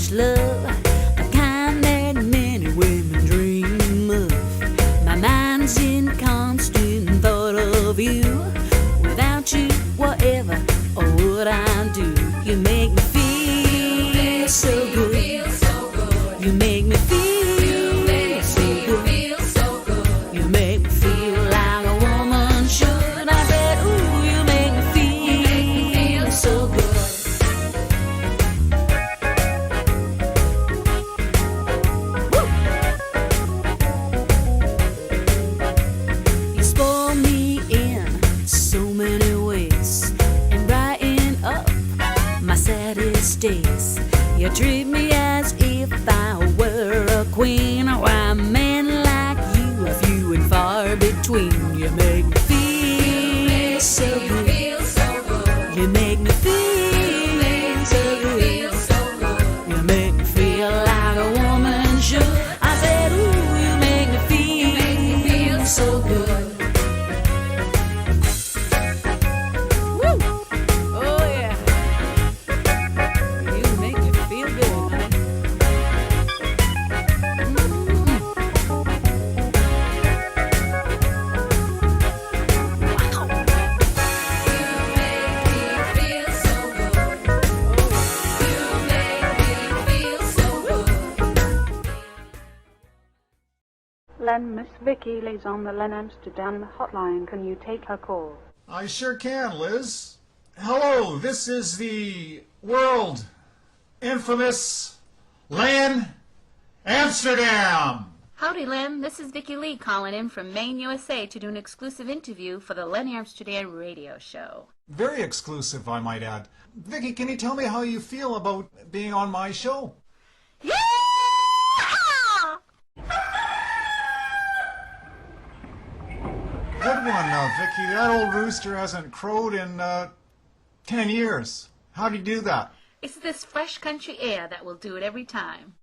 much love, the kind that many women dream of. My mind's in constant thought of you. Without you, whatever or what I do, you make me feel so good. You make me feel so good. You make me feel like a woman should. I said, ooh, you make me feel so good. Woo! You spoil me in so many ways and brighten up my saddest days. You treat me as if I were a queen. Why, a man like you, a few and far between. You make me feel so good. You make me feel so good. You make me feel like a woman should. I said, ooh, you make me feel so good. Len, Miss Vicki Lee's on the Len Amsterdam hotline. Can you take her call? I sure can, Liz. Hello, this is the world infamous Len Amsterdam. Howdy, Len. This is Vicki Lee calling in from Maine, USA to do an exclusive interview for the Len Amsterdam radio show. Very exclusive, I might add. Vicki, can you tell me how you feel about being on my show? Yeah! Good one, Vicki. That old rooster hasn't crowed in 10 years. How'd you do that? It's this fresh country air that will do it every time.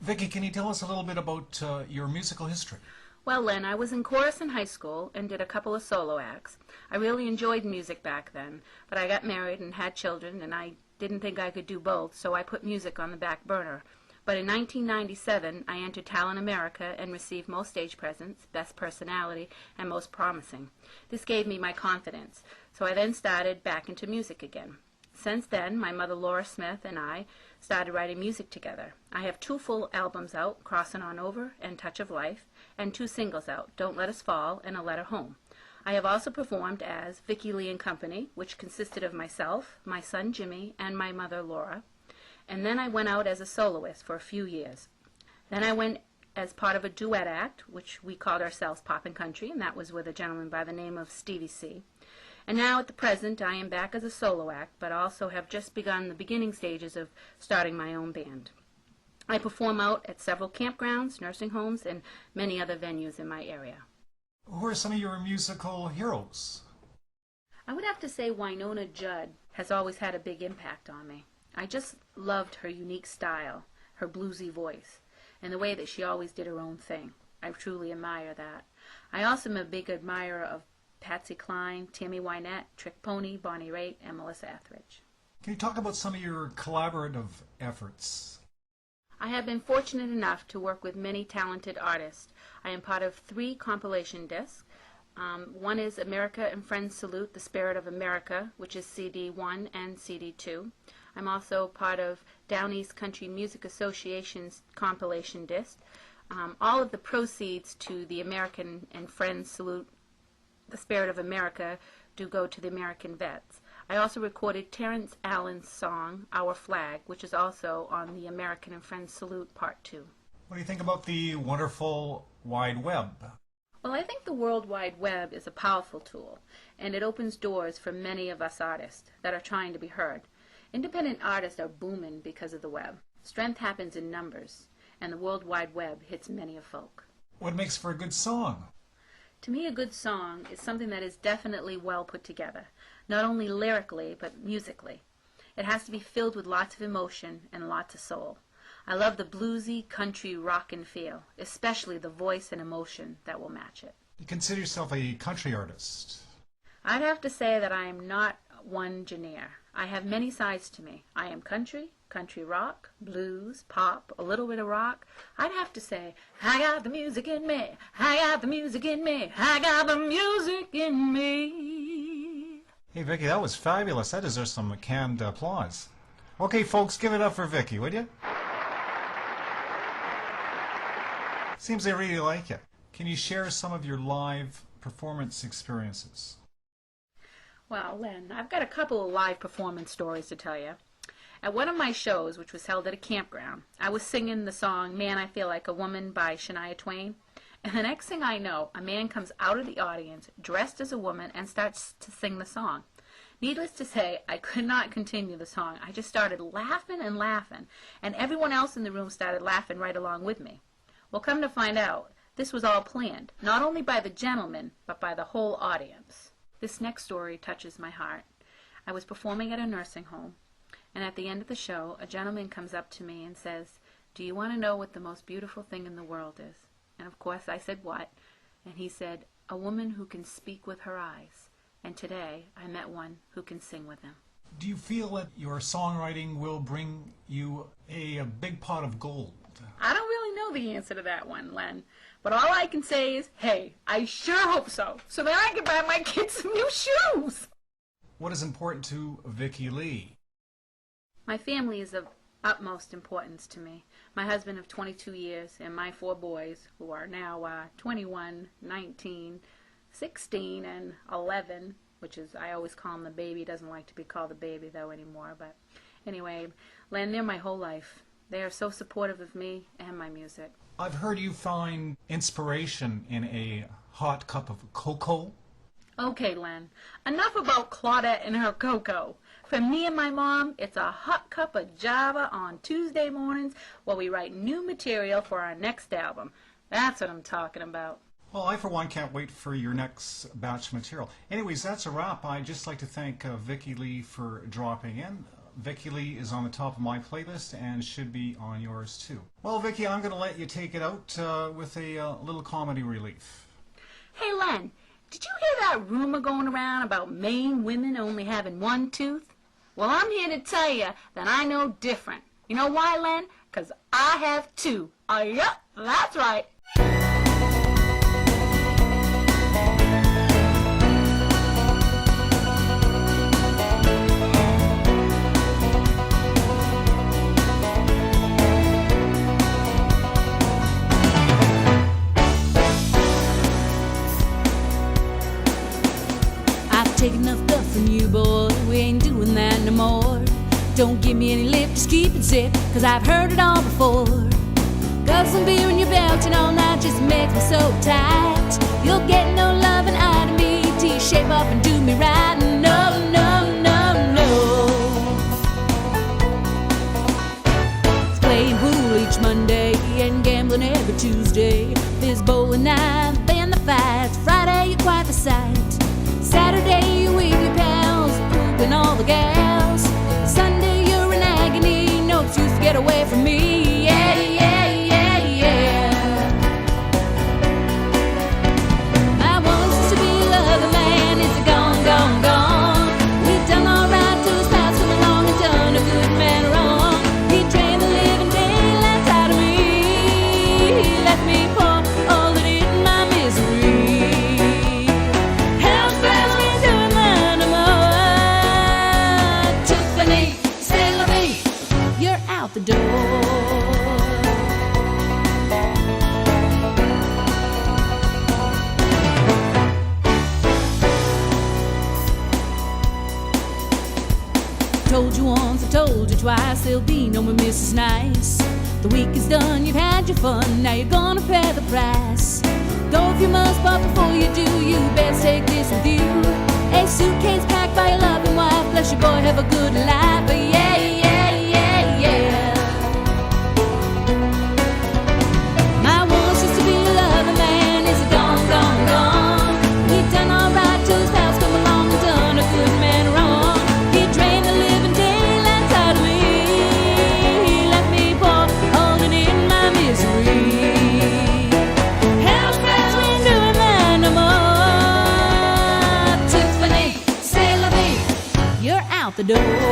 Vicki, can you tell us a little bit about your musical history? Well, Len, I was in chorus in high school and did a couple of solo acts. I really enjoyed music back then, but I got married and had children, and I didn't think I could do both, so I put music on the back burner. But in 1997, I entered Talent America and received Most Stage Presence, Best Personality, and Most Promising. This gave me my confidence, so I then started back into music again. Since then, my mother Laura Smith and I started writing music together. I have 2 full albums out, Crossin' On Over and Touch of Life, and 2 singles out, Don't Let Us Fall and A Letter Home. I have also performed as Vicki Lee and Company, which consisted of myself, my son Jimmy, and my mother Laura. And then I went out as a soloist for a few years. Then I went as part of a duet act, which we called ourselves Pop and Country, and that was with a gentleman by the name of Stevie C. And now at the present I am back as a solo act, but also have just begun the beginning stages of starting my own band. I perform out at several campgrounds, nursing homes, and many other venues in my area. Who are some of your musical heroes? I would have to say Wynonna Judd has always had a big impact on me. I just loved her unique style, her bluesy voice, and the way that she always did her own thing. I truly admire that. I also am a big admirer of Patsy Cline, Tammy Wynette, Trick Pony, Bonnie Raitt, and Melissa Etheridge. Can you talk about some of your collaborative efforts? I have been fortunate enough to work with many talented artists. I am part of 3 compilation discs. One is America and Friends Salute, The Spirit of America, which is CD 1 and CD 2. I'm also part of Down East Country Music Association's compilation disc. All of the proceeds to the American and Friends Salute, The Spirit of America, do go to the American vets. I also recorded Terrence Allen's song, Our Flag, which is also on the American and Friends Salute Part 2. What do you think about the wonderful wide web? Well, I think the World Wide Web is a powerful tool, and it opens doors for many of us artists that are trying to be heard. Independent artists are booming because of the web. Strength happens in numbers, and the World Wide Web hits many a folk. What makes for a good song? To me, a good song is something that is definitely well put together, not only lyrically, but musically. It has to be filled with lots of emotion and lots of soul. I love the bluesy, country, rockin' feel, especially the voice and emotion that will match it. You consider yourself a country artist? I'd have to say that I am not one genre. I have many sides to me. I am country, country rock, blues, pop, a little bit of rock. I'd have to say, I got the music in me, I got the music in me, I got the music in me. Hey, Vicki, that was fabulous. That deserves some canned applause. Okay, folks, give it up for Vicki, would you? Seems they really like it. Can you share some of your live performance experiences? Well, Len, I've got a couple of live performance stories to tell you. At one of my shows, which was held at a campground, I was singing the song Man, I Feel Like a Woman by Shania Twain. And the next thing I know, a man comes out of the audience dressed as a woman and starts to sing the song. Needless to say, I could not continue the song. I just started laughing and laughing, and everyone else in the room started laughing right along with me. Well, come to find out, this was all planned, not only by the gentleman, but by the whole audience. This next story touches my heart. I was performing at a nursing home, and at the end of the show, a gentleman comes up to me and says, "Do you want to know what the most beautiful thing in the world is?" And of course I said, "What?" And he said, "A woman who can speak with her eyes." And today I met one who can sing with them. Do you feel that your songwriting will bring you a big pot of gold? I don't really know the answer to that one, Len. But all I can say is, hey, I sure hope so. So then I can buy my kids some new shoes. What is important to Vicki Lee? My family is of utmost importance to me. My husband of 22 years and my 4 boys, who are now 21, 19, 16, and 11, which is, I always call him the baby. He doesn't like to be called the baby, though, anymore. But anyway, Len, they're my whole life. They are so supportive of me and my music. I've heard you find inspiration in a hot cup of cocoa. Okay, Len, enough about Claudette and her cocoa. For me and my mom, it's a hot cup of Java on Tuesday mornings while we write new material for our next album. That's what I'm talking about. Well, I, for one, can't wait for your next batch of material. Anyways, that's a wrap. I'd just like to thank Vicki Lee for dropping in. Vicki Lee is on the top of my playlist and should be on yours too. Well, Vicki, I'm going to let you take it out with a little comedy relief. Hey, Len, did you hear that rumor going around about Maine women only having one tooth? Well, I'm here to tell you that I know different. You know why, Len? 'Cause I have 2. Yep, that's right. Take enough guff from you, boy. We ain't doing that no more. Don't give me any lip, just keep it zip, 'cause I've heard it all before. Got some beer in your belching all night just makes me so tight. You'll get no loving out of me till you shape up and do me right. No, no, no, no. It's playing pool each Monday and gambling every Tuesday. There's bowling night, then the fights. Friday, you're quite the sight. Saturday, you with your pals, pooping all the gals. Sunday, you're in agony, no excuse to get away from me. Yeah, yeah, yeah, yeah. My woman used to be a lover, man, is gone, gone, gone. We've done all right till his past come along and done a good man wrong. He drained the living daylights out of me. He left me poor, all that in my misery. The door. Told you once, I told you twice, there'll be no more Mrs. Nice. The week is done, you've had your fun, now you're gonna pay the price. Go if you must, but before you do, you best take this with you. A suitcase packed by your loving wife, bless you boy, have a good life. But yeah, yeah, yeah, yeah. door.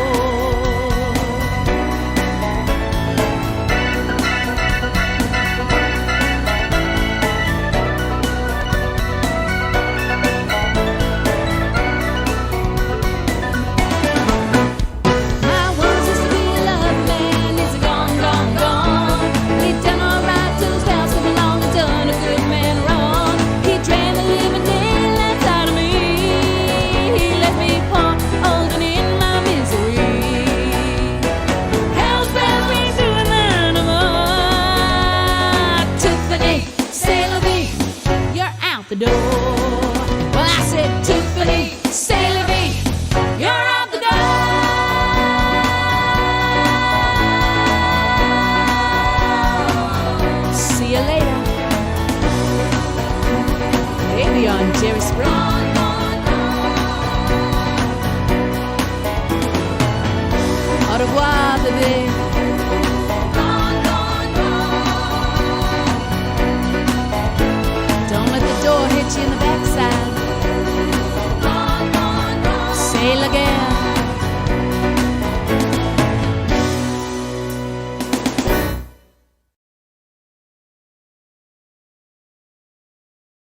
The door. Well, I said, Tiffany, c'est la vie, you're out the door. See you later. Baby on Jerry Spring. Au revoir, bébé. Hit you in the